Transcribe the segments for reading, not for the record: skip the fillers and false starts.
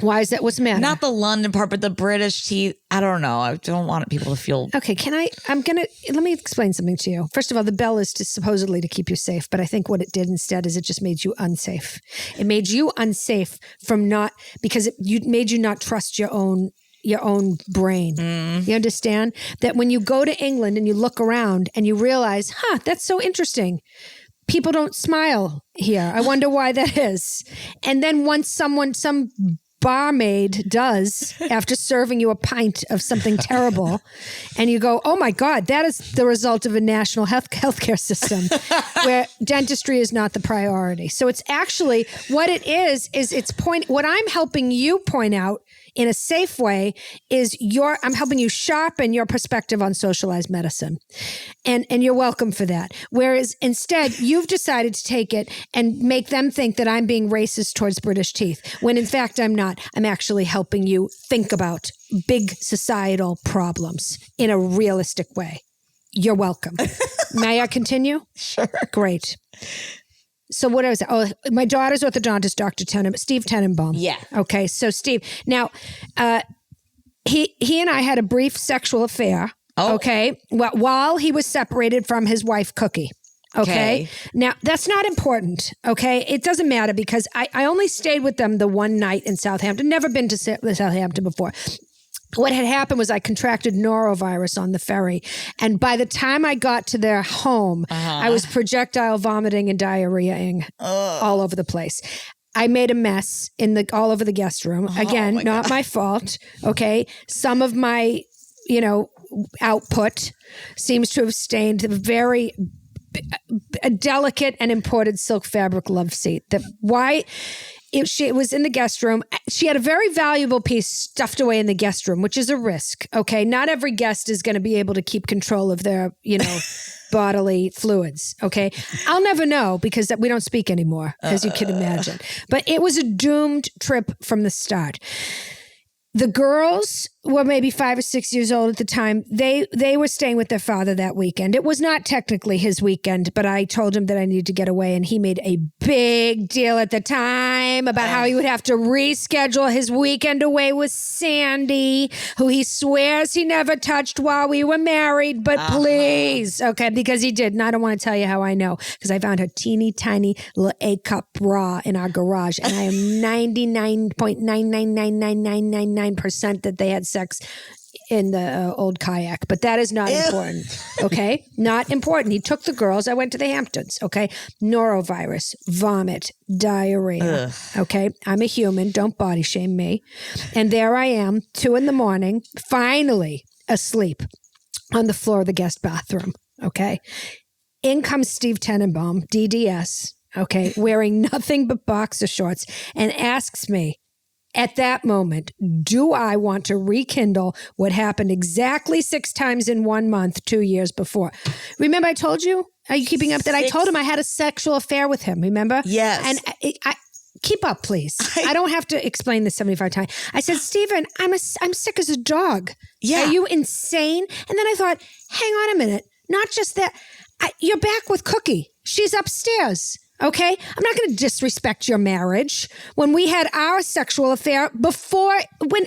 Why is that? What's the matter? Not the London part, but the British teeth. I don't know. I don't want people to feel. Okay, let me explain something to you. First of all, the bell is supposedly to keep you safe, but I think what it did instead is it just made you unsafe. It made you unsafe because it made you not trust your own brain. You understand? That when you go to England and you look around and you realize, that's so interesting. People don't smile here. I wonder why that is. And then once some barmaid does after serving you a pint of something terrible and you go, oh my God, that is the result of a national healthcare system where dentistry is not the priority. So it's actually what it is what I'm helping you point out in a safe way is I'm helping you sharpen your perspective on socialized medicine. And you're welcome for that. Whereas instead, you've decided to take it and make them think that I'm being racist towards British teeth, when in fact I'm not. I'm actually helping you think about big societal problems in a realistic way. You're welcome. May I continue? Sure. Great. So what was it? Oh, my daughter's orthodontist, Dr. Steve Tenenbaum. Yeah. Okay. So Steve, now, he and I had a brief sexual affair. Oh. Okay. While he was separated from his wife, Cookie. Okay. Now, that's not important. Okay. It doesn't matter because I only stayed with them the one night in Southampton. Never been to Southampton before. What had happened was I contracted norovirus on the ferry. And by the time I got to their home, I was projectile vomiting and diarrheaing all over the place. I made a mess all over the guest room. Again, not my fault. Okay. Some of my, output seems to have stained a delicate and imported silk fabric love seat. It was in the guest room. She had a very valuable piece stuffed away in the guest room, which is a risk. Okay. Not every guest is going to be able to keep control of their, bodily fluids. Okay. I'll never know because we don't speak anymore, as you can imagine. But it was a doomed trip from the start. The girls were maybe 5 or 6 years old at the time. They were staying with their father that weekend. It was not technically his weekend, but I told him that I needed to get away, and he made a big deal at the time about how he would have to reschedule his weekend away with Sandy, who he swears he never touched while we were married, but please. Okay, because he did. And I don't want to tell you how I know, because I found her teeny tiny little A-cup bra in our garage, and I am 99.9999999% that they had sex in the old kayak, but that is not important. Okay. Not important. He took the girls. I went to the Hamptons. Okay. Norovirus, vomit, diarrhea. Ugh. Okay. I'm a human. Don't body shame me. And there I am, 2 a.m, finally asleep on the floor of the guest bathroom. Okay. In comes Steve Tenenbaum, DDS. Okay. Wearing nothing but boxer shorts, and asks me, at that moment, do I want to rekindle what happened exactly 6 times in 1 month 2 years before? Remember I told you? Are you keeping up that I told him I had a sexual affair with him, remember? Yes. And I keep up, please. I don't have to explain this 75 times. I said, Stephen, I'm sick as a dog. Yeah. Are you insane? And then I thought, hang on a minute. Not just that. You're back with Cookie. She's upstairs. Okay? I'm not going to disrespect your marriage. When we had our sexual affair before, when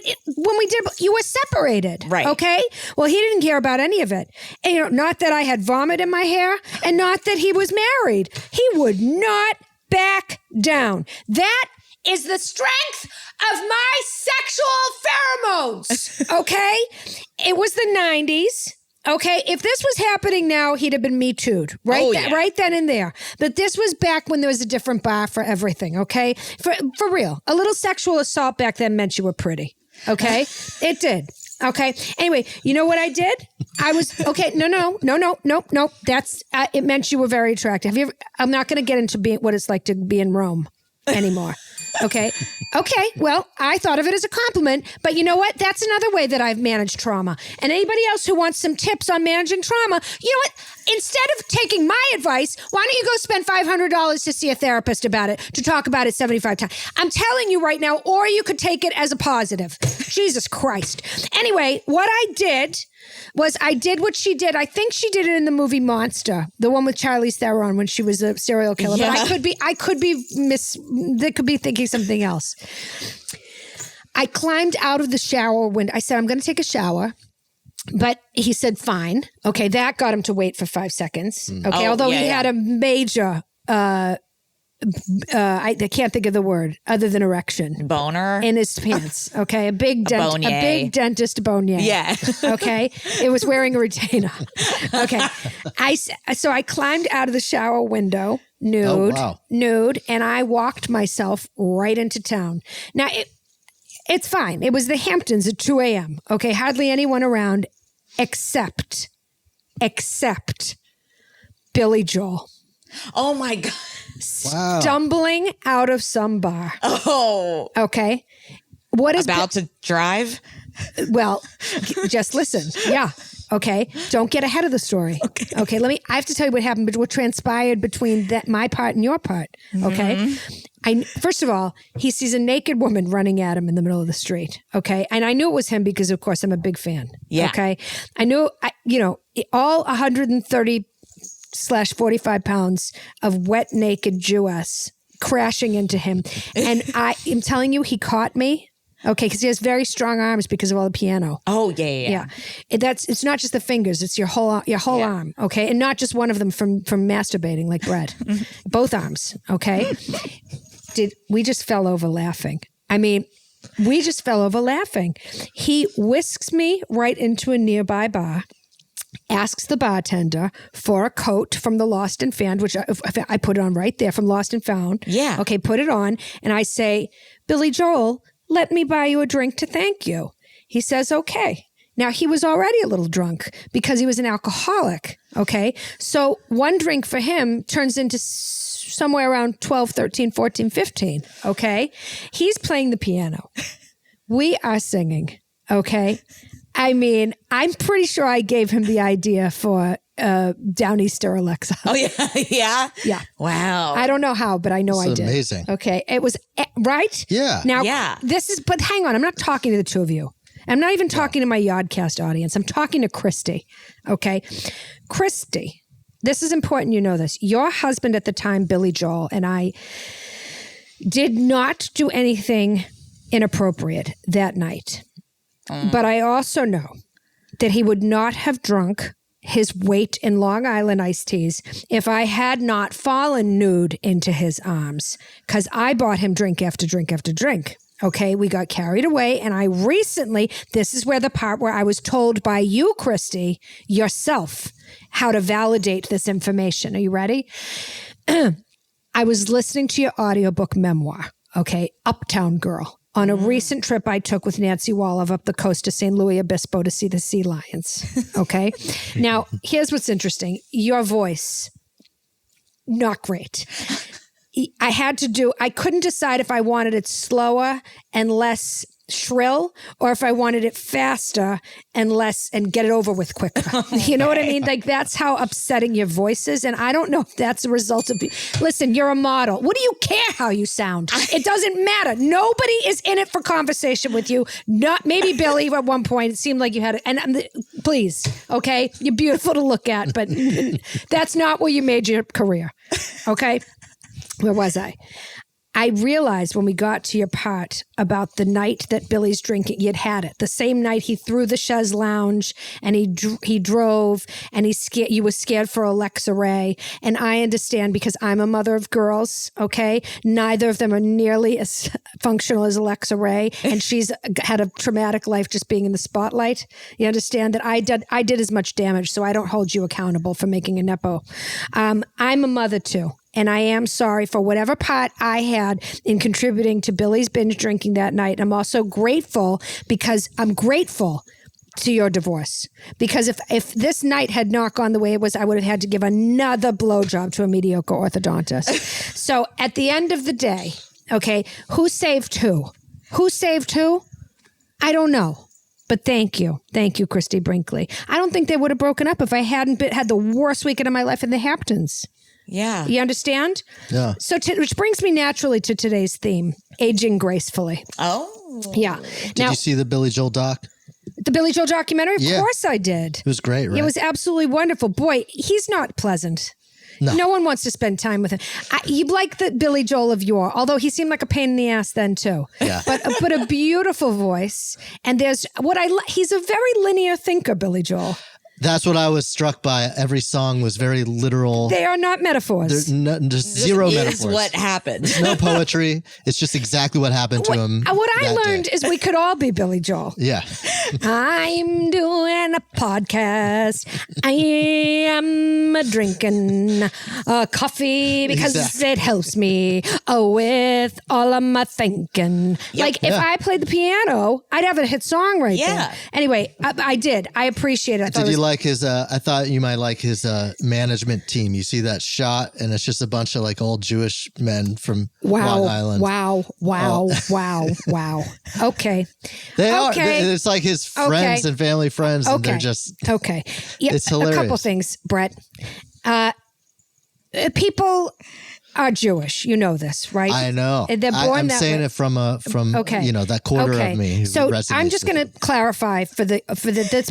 we did, you were separated. Right. Okay? Well, he didn't care about any of it. And, not that I had vomit in my hair and not that he was married. He would not back down. That is the strength of my sexual pheromones. Okay? It was the 90s. Okay, if this was happening now, he'd have been Me Too'd, right? Right then and there. But this was back when there was a different bar for everything, okay? For real. A little sexual assault back then meant you were pretty, okay? It did, okay? Anyway, you know what I did? I was, okay, no. That's, it meant you were very attractive. I'm not going to get into what it's like to be in Rome anymore. Okay. Well, I thought of it as a compliment, but you know what? That's another way that I've managed trauma. And anybody else who wants some tips on managing trauma, you know what? Instead of taking my advice, why don't you go spend $500 to see a therapist about it, to talk about it 75 times? I'm telling you right now, or you could take it as a positive. Jesus Christ. Anyway, what I did was I did what she did. I think she did it in the movie Monster, the one with Charlize Theron when she was a serial killer. Yeah. But they could be thinking something else. I climbed out of the shower window. I said, I'm going to take a shower. But he said, fine. Okay, that got him to wait for 5 seconds. Okay, although he had a major, I can't think of the word other than erection. Boner? In his pants. Okay, a big dentist bonier. Yeah. Okay, it was wearing a retainer. Okay, so I climbed out of the shower window, nude, and I walked myself right into town. Now, it's fine. It was the Hamptons at 2 a.m. Okay, hardly anyone around except Billy Joel. Oh my God. Stumbling out of some bar. Oh. Okay. What is about to drive? Well, just listen. Yeah. Okay. Don't get ahead of the story. Okay. I have to tell you what happened, but what transpired between my part and your part. Okay. First of all, he sees a naked woman running at him in the middle of the street. Okay. And I knew it was him because, of course, I'm a big fan. Yeah. Okay. I knew, all 130/45 pounds of wet, naked Jewess crashing into him. And I am telling you, he caught me. Okay, because he has very strong arms because of all the piano. Oh, yeah. It's not just the fingers; it's your whole arm. Okay, and not just one of them from masturbating like Brett. Both arms. Okay. We just fell over laughing. I mean, we just fell over laughing. He whisks me right into a nearby bar. Asks the bartender for a coat from the Lost and Found, which I put on right there from Lost and Found. Yeah. Okay, put it on. And I say, Billy Joel, let me buy you a drink to thank you. He says, okay. Now, he was already a little drunk because he was an alcoholic. Okay. So one drink for him turns into somewhere around 12, 13, 14, 15. Okay. He's playing the piano. We are singing. Okay. I mean, I'm pretty sure I gave him the idea for Downeaster Alexa. Oh, yeah. Yeah? Yeah. Wow. I don't know how, but I know I did. Amazing. Okay. It was, right? Yeah. Now, Yeah. but hang on. I'm not talking to the two of you. I'm not even talking to my Yodcast audience. I'm talking to Christy. Okay. Christy, this is important you know this. Your husband at the time, Billy Joel, and I did not do anything inappropriate that night. But I also know that he would not have drunk his weight in Long Island iced teas if I had not fallen nude into his arms, because I bought him drink after drink after drink. Okay, we got carried away, and this is where the part where I was told by you, Christy, yourself, how to validate this information. Are you ready? I was listening to your audiobook memoir, okay, Uptown Girl, on a recent trip I took with Nancy Wallov up the coast to St. Louis Obispo to see the sea lions. Okay. Now, here's what's interesting. Your voice, not great. I couldn't decide if I wanted it slower and less shrill or if I wanted it faster and get it over with quicker. Okay. You know what I mean? Like, that's how upsetting your voice is. And I don't know if that's a result of, listen, you're a model. What do you care how you sound? It doesn't matter. Nobody is in it for conversation with you. Not maybe Billy at one point. It seemed like you had please. Okay. You're beautiful to look at, but that's not where you made your career. Okay. Where was I? I realized when we got to your part about the night that Billy's drinking, you'd had it. The same night he threw the chaise lounge and he drove and you were scared for Alexa Ray. And I understand because I'm a mother of girls, okay? Neither of them are nearly as functional as Alexa Ray. And she's had a traumatic life just being in the spotlight. You understand that I did as much damage, so I don't hold you accountable for making a Nepo. I'm a mother too. And I am sorry for whatever part I had in contributing to Billy's binge drinking that night. I'm also grateful because I'm grateful to your divorce. Because if this night had not gone the way it was, I would have had to give another blowjob to a mediocre orthodontist. So at the end of the day, okay, who saved who? Who saved who? I don't know. But thank you. Thank you, Christy Brinkley. I don't think they would have broken up if I hadn't had the worst weekend of my life in the Hamptons. Yeah. You understand? Yeah. So, which brings me naturally to today's theme, aging gracefully. Oh. Yeah. Did you see the Billy Joel doc? The Billy Joel documentary? Of course I did. It was great, right? It was absolutely wonderful. Boy, he's not pleasant. No one wants to spend time with him. You like the Billy Joel of yore, although he seemed like a pain in the ass then too. Yeah. But a beautiful voice. And there's he's a very linear thinker, Billy Joel. That's what I was struck by. Every song was very literal. They are not metaphors. There's zero This metaphors. is what happened. There's no poetry. It's just exactly what happened to him. What I that learned day. is we could all be Billy Joel. Yeah. I'm doing a podcast. I am drinking coffee because Exactly. it helps me with all of my thinking. Like if Yeah. I played the piano, I'd have a hit song right Yeah. there. Anyway, I did. I appreciate it. I thought Did it you was- like his? I thought you might like his management team. You see that shot, and it's just a bunch of like old Jewish men from Long Island. Wow. Okay. They are. Okay. It's like his friends Okay. and family friends, and they're Okay. just. Okay. Yeah, It's a couple hilarious. things, Brett. People are Jewish. You know this, right? I know. They're born I'm that saying way. it from Okay. that quarter Okay. of me. Who So resonates I'm just with going to clarify for this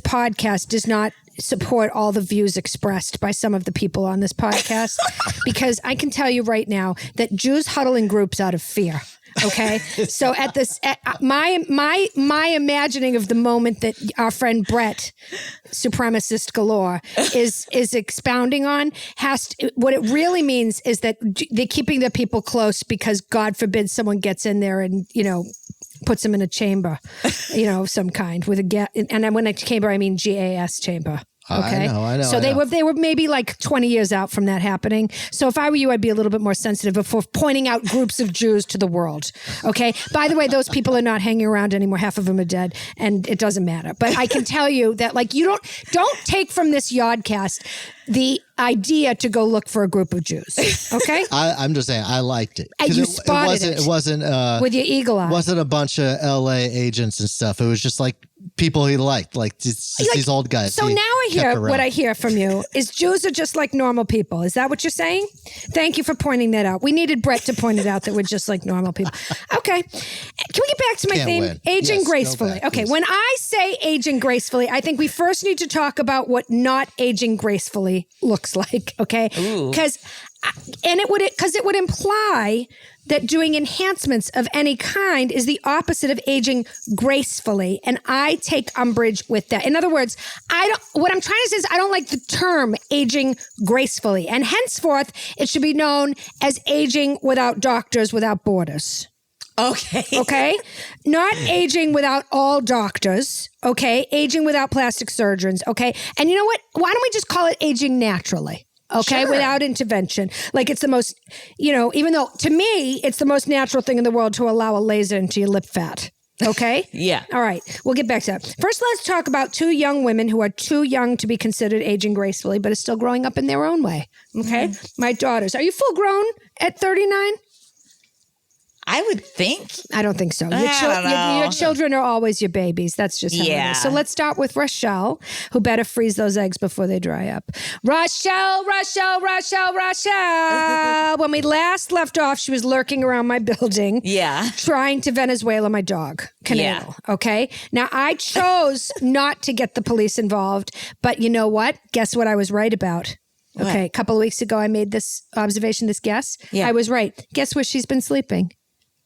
podcast does not support all the views expressed by some of the people on this podcast because I can tell you right now that Jews huddle in groups out of fear. Okay, so my imagining of the moment that our friend Brett, supremacist galore, is expounding on what it really means is that they're keeping the people close because God forbid someone gets in there and puts them in a chamber, of some kind with a gas. And when I chamber, I mean GAS chamber. Okay. I know. So they were maybe like 20 years out from that happening. So if I were you, I'd be a little bit more sensitive before pointing out groups of Jews to the world. Okay. By the way, those people are not hanging around anymore. Half of them are dead, and it doesn't matter. But I can tell you that, like, you don't take from this Yodcast the idea to go look for a group of Jews. Okay. I'm just saying I liked it. And 'Cause you it spotted wasn't. it. It wasn't. With your eagle eye. Wasn't a bunch of LA agents and stuff. It was just like people he liked, like just these old guys. So he now I kept hear around. what I hear from you is Jews are just like normal people. Is that what you're saying? Thank you for pointing that out. We needed Brett to point it out that we're just like normal people. Okay. Can we get back to my Can't theme? win. Aging Yes, go gracefully. back, Okay. please. When I say aging gracefully, I think we first need to talk about what not aging gracefully looks like. Okay. Because it would imply that doing enhancements of any kind is the opposite of aging gracefully, and I take umbrage with that. In other words, what I'm trying to say is I don't like the term aging gracefully, and henceforth it should be known as aging without doctors, without borders. Okay. Okay? Not aging without all doctors, okay? Aging without plastic surgeons, okay? And you know what? Why don't we just call it aging naturally? Okay, Sure. without intervention. Like it's the most, even though to me, it's the most natural thing in the world to allow a laser into your lip fat. Okay? Yeah. All right. We'll get back to that. First, let's talk about two young women who are too young to be considered aging gracefully, but are still growing up in their own way. Okay? My daughters. Are you full grown at 39? I would think. I don't think so. I don't know. Your children are always your babies. That's just how it Yeah. is. So let's start with Rochelle, who better freeze those eggs before they dry up. Rochelle. When we last left off, she was lurking around my building. Yeah. Trying to Venezuela my dog, Canelo. Okay. Now, I chose not to get the police involved, but you know what? Guess what I was right about? Okay. A couple of weeks ago, I made this observation, this guess. Yeah. I was right. Guess where she's been sleeping?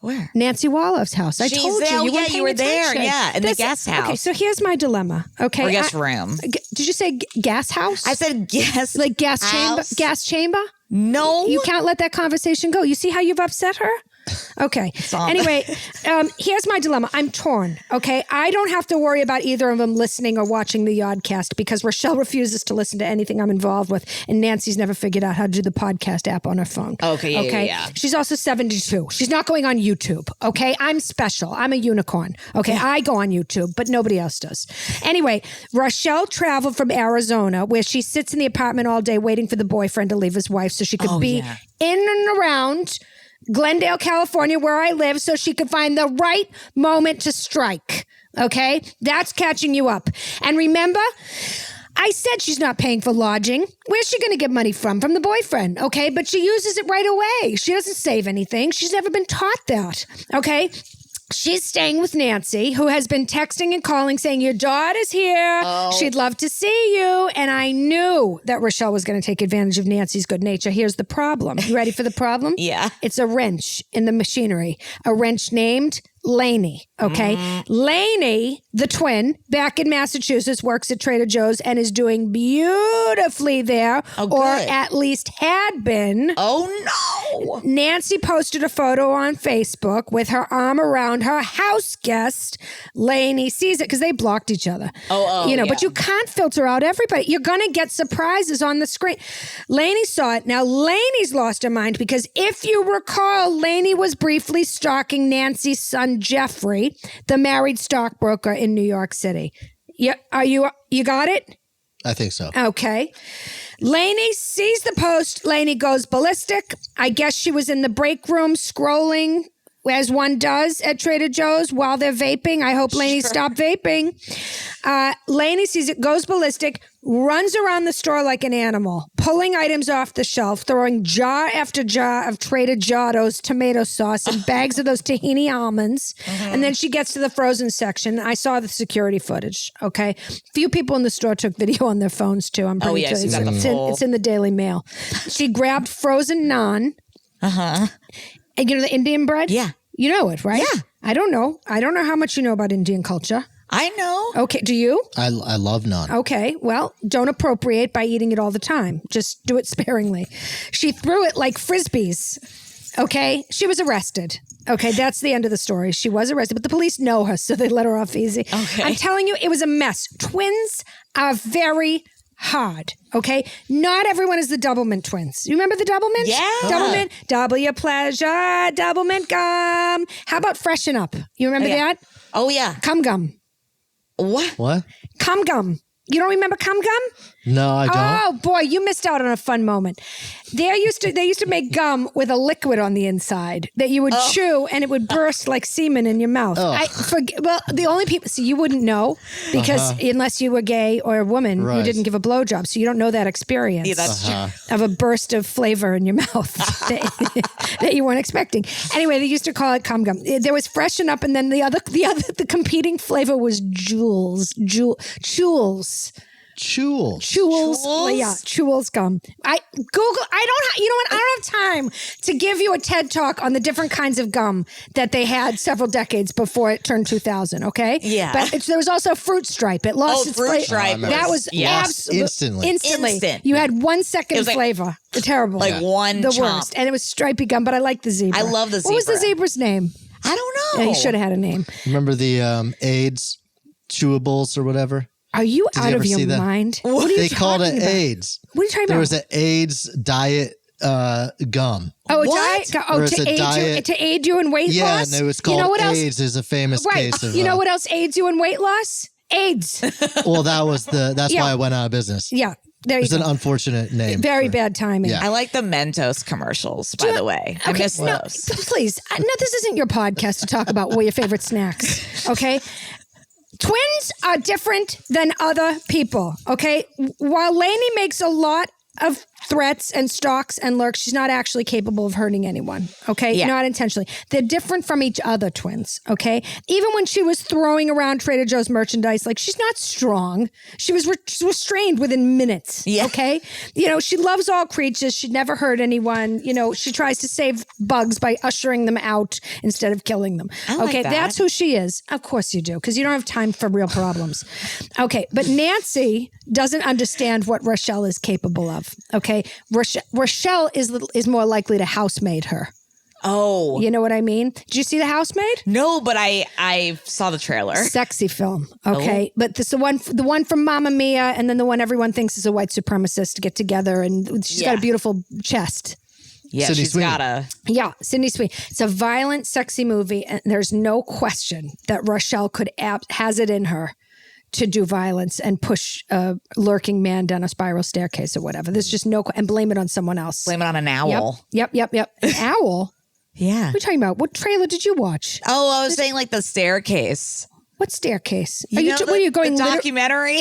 Where? Nancy Woloff's house. I She's told you. there. You Yeah, weren't you paying were there. attention. Yeah, in the guest house. Okay, so here's my dilemma. Okay, Or guest room. Did you say gas house? I said guest. like gas chamber. house. Gas chamber. No. You can't let that conversation go. You see how you've upset her? Okay. on. Anyway, here's my dilemma. I'm torn. Okay. I don't have to worry about either of them listening or watching the Yodcast because Rochelle refuses to listen to anything I'm involved with. And Nancy's never figured out how to do the podcast app on her phone. Okay, yeah. She's also 72. She's not going on YouTube. Okay. I'm special. I'm a unicorn. Okay. I go on YouTube, but nobody else does. Anyway, Rochelle traveled from Arizona where she sits in the apartment all day waiting for the boyfriend to leave his wife so she could be yeah. in and around Glendale, California, where I live, so she could find the right moment to strike. Okay? That's catching you up. And remember, I said she's not paying for lodging. Where's she going to get money from? From the boyfriend. Okay? But she uses it right away. She doesn't save anything. She's never been taught that. Okay? She's staying with Nancy, who has been texting and calling saying, your daughter's here. She'd love to see you. And I knew that Rochelle was going to take advantage of Nancy's good nature. Here's the problem. You ready for the problem? Yeah. It's a wrench in the machinery. A wrench named Lainey. Okay. Lainey, the twin, back in Massachusetts, works at Trader Joe's and is doing beautifully there. Oh, or good. at least had been. Oh, no. Nancy posted a photo on Facebook with her arm around her house guest. Lainey sees it because they blocked each other. But you can't filter out everybody. You're going to get surprises on the screen. Lainey saw it. Now, Lainey's lost her mind because if you recall, Lainey was briefly stalking Nancy's son, Jeffrey, the married stockbroker in New York City. Yeah, you got it? I think so. Okay. Lainey sees the post. Lainey goes ballistic. I guess she was in the break room scrolling, as one does at Trader Joe's while they're vaping. I hope Lainey stopped vaping. Lainey sees it, goes ballistic, runs around the store like an animal, pulling items off the shelf, throwing jar after jar of Trader Giotto's tomato sauce and bags of those tahini almonds. And then she gets to the frozen section. I saw the security footage, okay? Few people in the store took video on their phones, too. I'm pretty sure. you got the full. It's in the Daily Mail. She grabbed frozen naan. And you know the Indian bread? Yeah. You know it, right? Yeah. I don't know how much you know about Indian culture. I know. Okay, do you? I love naan. Okay, well, don't appropriate by eating it all the time. Just do it sparingly. She threw it like frisbees. Okay, she was arrested. Okay, that's the end of the story. She was arrested, but the police know her, so they let her off easy. Okay. I'm telling you, it was a mess. Twins are very hard, okay? Not everyone is the Doublemint twins. You remember the Doublemint? Yeah. Doublemint, double your pleasure, Doublemint gum. How about Freshen Up? You remember that? Oh, yeah. Cum gum. What? Cum gum. You don't remember cum gum? No, I don't. Oh boy, you missed out on a fun moment. They used to make gum with a liquid on the inside that you would chew and it would burst like semen in your mouth. The only people, so you wouldn't know because unless you were gay or a woman, you Right. didn't give a blowjob, so you don't know that experience. Yeah, that's true. Of a burst of flavor in your mouth that you weren't expecting. Anyway, they used to call it cum gum. There was Freshen Up, and then the competing flavor was Jules. Chewels. Yeah, Chewels gum. I don't have time to give you a TED talk on the different kinds of gum that they had several decades before it turned 2000, okay? Yeah. But there was also Fruit Stripe. It lost its Fruit flavor. Stripe. That was absolutely Instantly. Instant. You had 1 second was like- flavor. Terrible. Like one The chomp. worst. And it was stripy gum, but I like the zebra. I love the What was the zebra. zebra's name? I don't know. Yeah, he should have had a name. Remember the AIDS chewables or whatever? Are you Did you out ever of your see that? mind? What are you They called it talking about? AIDS. What are you talking There about? was an AIDS diet gum. Oh, a What? diet? Or it's To a aid diet- you to aid you in weight Yeah, loss? and it was called you know what AIDS. Is a famous Else? Right. case of. You know what else aids you in weight loss? AIDS. Well, that's Yeah. why it went out of business. Yeah. There you It's an go. unfortunate name. Very bad timing. Yeah. I like the Mentos commercials, by the way. I miss no, those. please. No, this isn't your podcast to talk about what your favorite snacks. Okay. Twins are different than other people. Okay. While Lainey makes a lot of threats and stalks and lurks, she's not actually capable of hurting anyone. Okay. Yeah. Not intentionally. They're different from each other, twins. Okay. Even when she was throwing around Trader Joe's merchandise, like she's not strong. She was restrained within minutes. Yeah. Okay. You know, she loves all creatures. She'd never hurt anyone. You know, she tries to save bugs by ushering them out instead of killing them. I like that. That's who she is. Of course you do, because you don't have time for real problems. Okay. But Nancy doesn't understand what Rochelle is capable of. Okay. Rochelle is more likely to housemaid her. Oh. You know what I mean? Did you see The Housemaid? No, but I saw the trailer. Sexy film. Okay. But this the one from Mamma Mia, and then the one everyone thinks is a white supremacist get together, and she's got a beautiful chest. Yeah, Sydney she's Sweeney. got a... Yeah, Sydney Sweeney. It's a violent, sexy movie, and there's no question that Rochelle has it in her to do violence and push a lurking man down a spiral staircase or whatever. There's just and blame it on someone else. Blame it on an owl. Yep. An owl? Yeah. What are you talking about? What trailer did you watch? Oh, I was saying like the staircase. What staircase? You know, what are you going? the documentary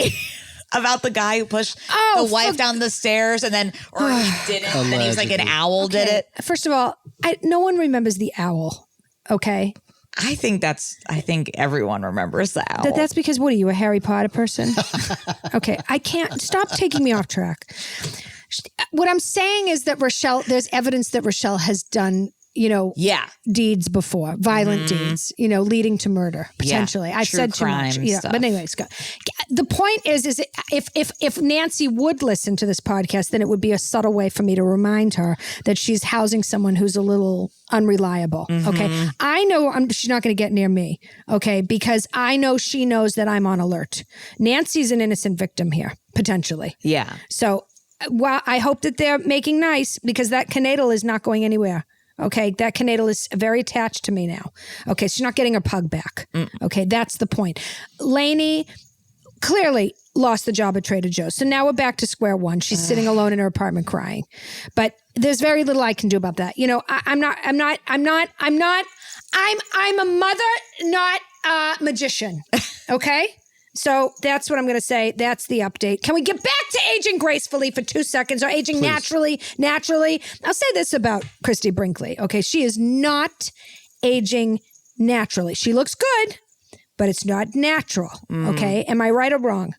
about the guy who pushed the wife down the stairs and then, or he didn't, and then he was like an owl did it. First of all, no one remembers the owl. Okay. I think everyone remembers the owl. That's because, what are you, a Harry Potter person? Okay, I can't, stop taking me off track. What I'm saying is that there's evidence that Rochelle has done, deeds before, violent deeds, leading to murder, potentially. I've true said too much. crime Yeah, stuff. but anyways, the point is if Nancy would listen to this podcast, then it would be a subtle way for me to remind her that she's housing someone who's a little unreliable. Okay. I know she's not going to get near me. Okay. Because I know she knows that I'm on alert. Nancy's an innocent victim here, potentially. Yeah. So, well, I hope that they're making nice, because that Canadal is not going anywhere. Okay, that Canadal is very attached to me now. Okay, she's not getting her pug back. Okay, that's the point. Lainey clearly lost the job at Trader Joe's. So now we're back to square one. She's sitting alone in her apartment crying. But there's very little I can do about that. I'm a mother, not a magician. Okay? So that's what I'm going to say. That's the update. Can we get back to aging gracefully for 2 seconds, or aging naturally? I'll say this about Christy Brinkley. Okay. She is not aging naturally. She looks good, but it's not natural. Okay. Am I right or wrong?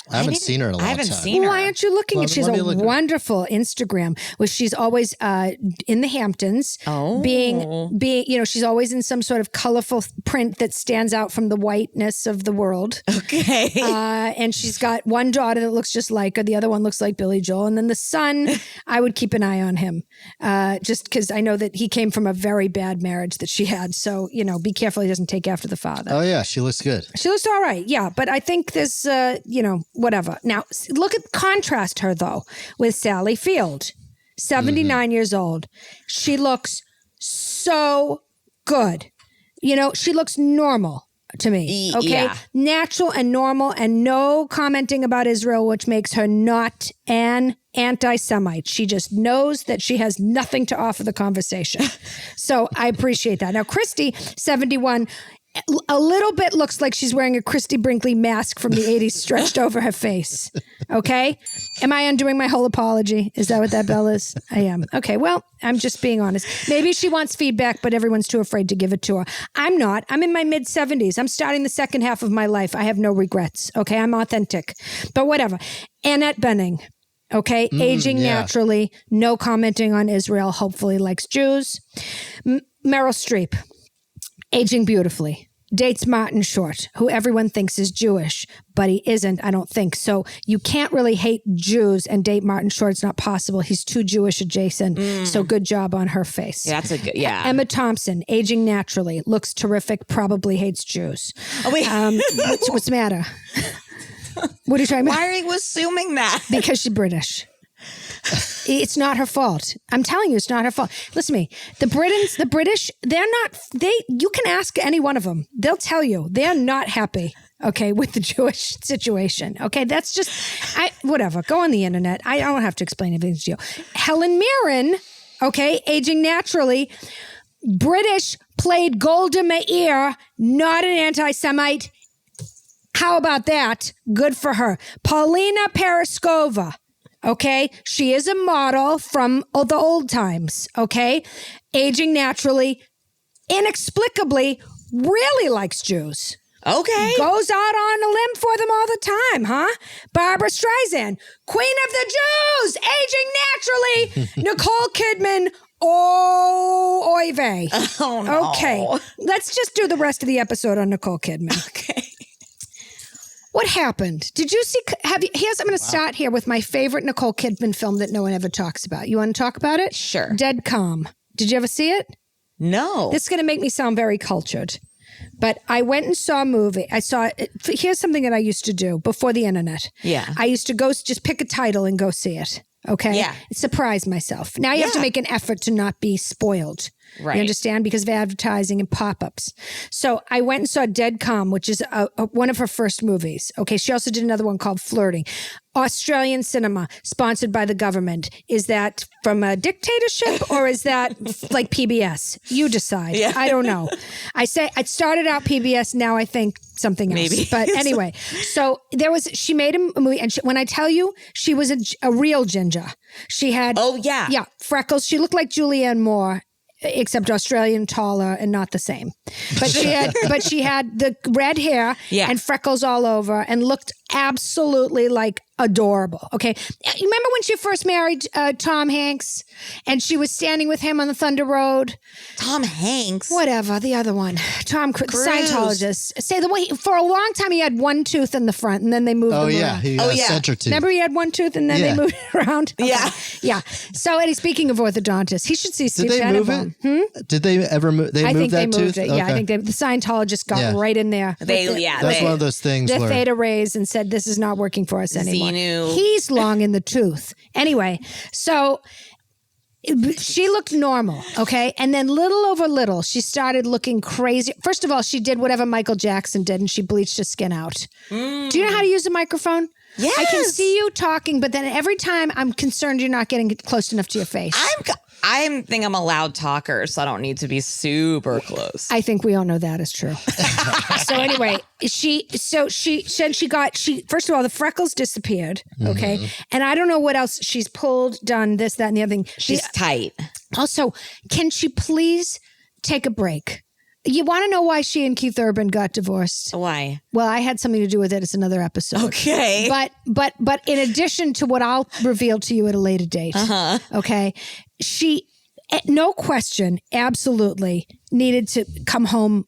I haven't seen her in a long time. I haven't seen her. Why aren't you looking? Well, She's let me a look at her. wonderful Instagram where she's always in the Hamptons. Being, she's always in some sort of colorful print that stands out from the whiteness of the world. Okay. And she's got one daughter that looks just like her. The other one looks like Billy Joel. And then the son, I would keep an eye on him just because I know that he came from a very bad marriage that she had. So, be careful he doesn't take after the father. Oh, yeah. She looks good. She looks all right. Yeah. But I think there's, whatever. Now, contrast her, though, with Sally Field, 79 years old. She looks so good. She looks normal to me. Okay. Yeah. Natural and normal, and no commenting about Israel, which makes her not an anti-Semite. She just knows that she has nothing to offer the conversation. So I appreciate that. Now, Christy, 71, a little bit looks like she's wearing a Christy Brinkley mask from the 80s stretched over her face. Okay? Am I undoing my whole apology? Is that what that bell is? I am. Okay, well, I'm just being honest. Maybe she wants feedback, but everyone's too afraid to give it to her. I'm not. I'm in my mid-70s. I'm starting the second half of my life. I have no regrets. Okay? I'm authentic. But whatever. Annette Bening. Okay? Aging naturally. No commenting on Israel. Hopefully likes Jews. Meryl Streep. Aging beautifully. Dates Martin Short, who everyone thinks is Jewish, but he isn't, I don't think. So you can't really hate Jews and date Martin Short. It's not possible. He's too Jewish adjacent. So good job on her face. Yeah, that's a good, yeah. Emma Thompson, aging naturally, looks terrific, probably hates Jews. Oh, wait. What's the matter? What are you trying to Why are you assuming that? Because she's British. It's not her fault. I'm telling you, it's not her fault. Listen to me. The British, you can ask any one of them. They'll tell you they're not happy, okay, with the Jewish situation. Okay, that's just, whatever. Go on the internet. I don't have to explain everything to you. Helen Mirren, okay, aging naturally. British, played Golda Meir, not an anti-Semite. How about that? Good for her. Paulina Peruskova. Okay, she is a model from the old times. Okay, aging naturally, inexplicably, really likes Jews. Okay, goes out on a limb for them all the time, huh? Barbara Streisand, Queen of the Jews, aging naturally. Nicole Kidman, oh, oy vey. Oh no. Okay, let's just do the rest of the episode on Nicole Kidman. Okay. What happened? Did you see? I'm going to start here with my favorite Nicole Kidman film that no one ever talks about. You want to talk about it? Sure. Dead Calm. Did you ever see it? No. This is going to make me sound very cultured, but I went and saw a movie. Here's something that I used to do before the internet. Yeah. I used to just pick a title and go see it. Okay. Yeah. Surprise myself. Now you have to make an effort to not be spoiled. Right. You understand? Because of advertising and pop-ups. So I went and saw Dead Calm, which is one of her first movies. Okay. She also did another one called Flirting. Australian cinema, sponsored by the government. Is that from a dictatorship or is that like PBS? You decide. Yeah. I don't know. I started out PBS. Now I think something else. Maybe. But anyway, so she made a movie. And when I tell you, she was a real ginger. She had. Oh, yeah. Yeah. Freckles. She looked like Julianne Moore. except Australian, taller, and not the same. But she had the red hair and freckles all over, and looked absolutely like adorable. Okay, you remember when she first married Tom Hanks, and she was standing with him on the Thunder Road? Tom Hanks, whatever, the other one, Tom Cruise, Scientologist. Say the way for a long time he had one tooth in the front, and then they moved. He had a center tooth. Remember he had one tooth, and then they moved it around. Okay. Yeah. So, Eddie, speaking of orthodontists, he should see Steve Shanahan. Did they ever move? I think that they moved tooth? it. Yeah, I think the Scientologists got right in there. That's one of those things. The where theta rays and said, "This is not working for us anymore." Xenu. He's long in the tooth. Anyway, so she looked normal, okay? And then little over little, she started looking crazy. First of all, she did whatever Michael Jackson did, and she bleached her skin out. Do you know how to use a microphone? Yes. I can see you talking, but then every time I'm concerned you're not getting close enough to your face. I think I'm a loud talker, so I don't need to be super close. I think we all know that is true. So anyway, she said first of all, the freckles disappeared. Okay. And I don't know what else she's pulled, done this, that, and the other thing. She's tight. Also, can she please take a break? You want to know why she and Keith Urban got divorced? Why? Well, I had something to do with it. It's another episode. Okay. But in addition to what I'll reveal to you at a later date, okay, she, no question, absolutely needed to come home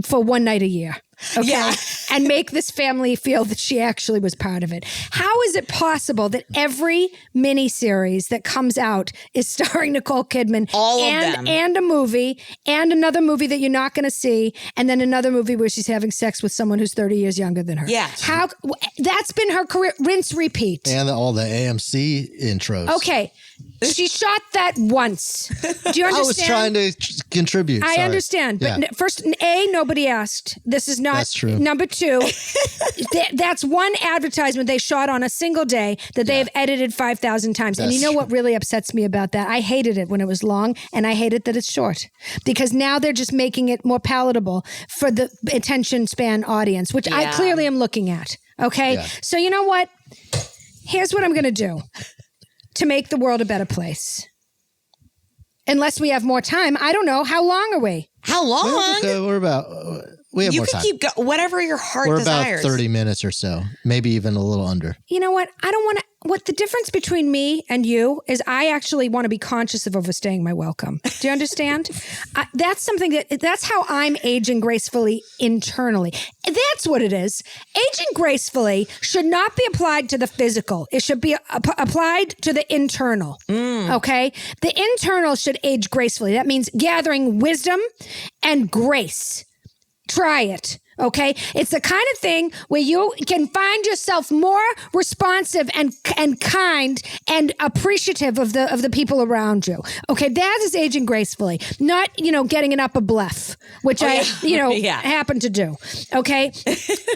for one night a year. Okay. And make this family feel that she actually was part of it. How is it possible that every miniseries that comes out is starring Nicole Kidman? All of them. And a movie, and another movie that you're not going to see, and then another movie where she's having sex with someone who's 30 years younger than her. Yeah. That's been her career, rinse, repeat. And all the AMC intros. Okay. She shot that once. Do you understand? I was trying to contribute. I Sorry. understand. But first, nobody asked. This is not. That's true. Number two, that's one advertisement they shot on a single day that they have edited 5,000 times. And you know what really upsets me about that? I hated it when it was long, and I hate it that it's short. Because now they're just making it more palatable for the attention span audience, which I clearly am looking at. Okay? Yeah. So you know what? Here's what I'm going to do to make the world a better place. Unless we have more time. I don't know. How long are we? How long? We're about... We have you more can time. keep whatever your heart We're desires. about 30 minutes or so, maybe even a little under. You know what? I don't want to. What the difference between me and you is I actually want to be conscious of overstaying my welcome. Do you understand? That's something that's how I'm aging gracefully internally. That's what it is. Aging gracefully should not be applied to the physical. It should be applied to the internal. Okay? The internal should age gracefully. That means gathering wisdom and grace. Try it. Okay. It's the kind of thing where you can find yourself more responsive and kind and appreciative of the people around you. Okay. That is aging gracefully, not, getting an upper bluff, which happen to do. Okay.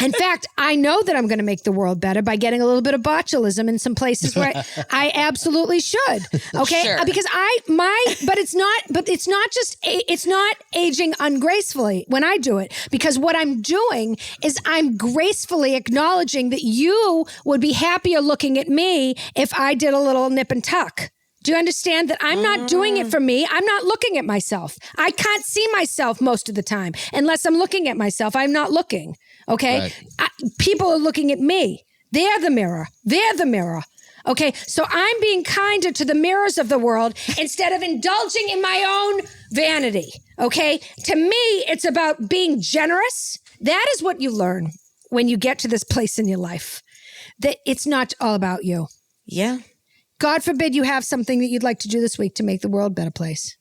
In fact, I know that I'm going to make the world better by getting a little bit of botulism in some places where I absolutely should. Okay. Sure. Because it's not aging ungracefully when I do it, because what I'm doing is I'm gracefully acknowledging that you would be happier looking at me if I did a little nip and tuck. Do you understand that I'm not doing it for me? I'm not looking at myself. I can't see myself most of the time. Unless I'm looking at myself, I'm not looking. Okay? Right. People are looking at me. They're the mirror. Okay, so I'm being kinder to the mirrors of the world instead of indulging in my own vanity. Okay? To me, it's about being generous. That is what you learn when you get to this place in your life, that it's not all about you. Yeah. God forbid you have something that you'd like to do this week to make the world a better place.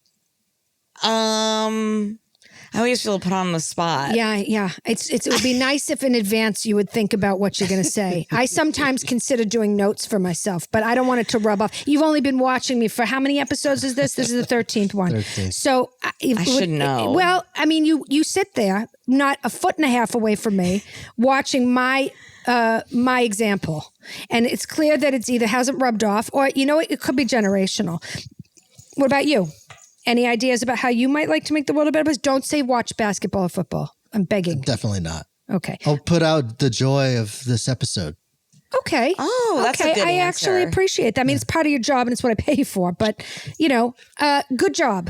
I always feel put on the spot. Yeah. It would be nice if in advance you would think about what you're going to say. I sometimes consider doing notes for myself, but I don't want it to rub off. You've only been watching me for how many episodes is this? This is the 13th one. 13th. So I should know. Well, I mean, you sit there, not a foot and a half away from me, watching my example, and it's clear that it's either hasn't rubbed off or it could be generational. What about you? Any ideas about how you might like to make the world a better place? Don't say watch basketball or football. I'm begging. Definitely not. Okay. I'll put out the joy of this episode. Okay. Oh, that's a good I answer. actually appreciate that. I mean, it's part of your job and it's what I pay you for. But, good job.